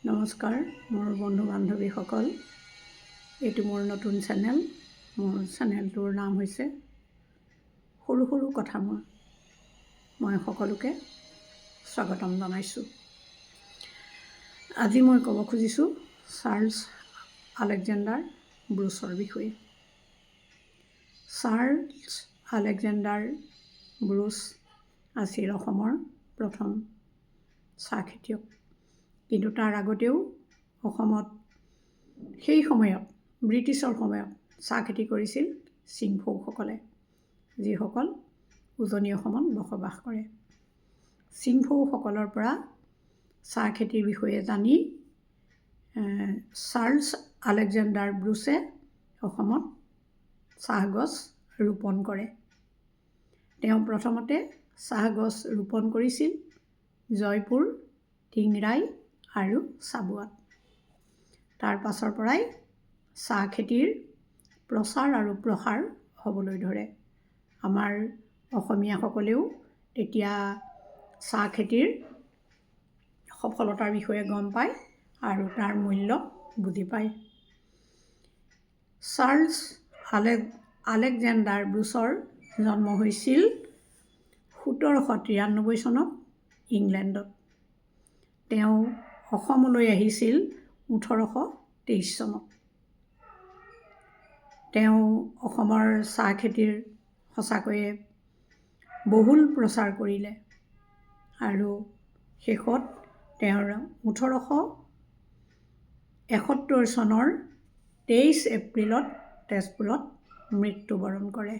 নমস্কাৰ মোৰ বন্ধু বান্ধৱীসকল, এইটো মোৰ নতুন চেনেল। মোৰ চেনেলটোৰ নাম হৈছে সৰু সৰু কথা। মই সকলোকে স্বাগতম জনাইছোঁ। আজি মই ক'ব খুজিছোঁ চাৰ্লছ আলেকজেণ্ডাৰ ব্ৰুছৰ বিষয়ে। চাৰ্লছ আলেকজেণ্ডাৰ ব্ৰুছ আছিল অসমৰ প্ৰথম চাহ খেতিয়ক। কিন্তু তাৰ আগতেও অসমত সেই সময়ত ব্ৰিটিছৰ সময়ত চাহ খেতি কৰিছিল চিংফৌসকলে, যিসকল উজনি অসমত বসবাস কৰে। চিংফৌসকলৰ পৰা চাহ খেতিৰ বিষয়ে জানি চাৰ্লছ আলেকজেণ্ডাৰ ব্ৰুছে অসমত চাহগছ ৰোপণ কৰে। তেওঁ প্ৰথমতে চাহগছ ৰোপণ কৰিছিল জয়পুৰ, টিংৰাই আৰু চাবুৱাত। তাৰ পাছৰ পৰাই চাহ খেতিৰ প্ৰচাৰ আৰু প্ৰসাৰ হ'বলৈ ধৰে। আমাৰ অসমীয়াসকলেও তেতিয়া চাহ খেতিৰ সফলতাৰ বিষয়ে গম পায় আৰু তাৰ মূল্য বুজি পায়। চাৰ্লছ আলেকজেণ্ডাৰ ব্ৰুছৰ জন্ম হৈছিল 1793 চনত ইংলেণ্ডত। তেওঁ অসমলৈ আহিছিল 1823 চনত। তেওঁ অসমৰ চাহ খেতিৰ সঁচাকৈয়ে বহুল প্ৰচাৰ কৰিলে আৰু শেষত তেওঁৰ 1871 চনৰ 23 এপ্ৰিলত তেজপুৰত মৃত্যুবৰণ কৰে।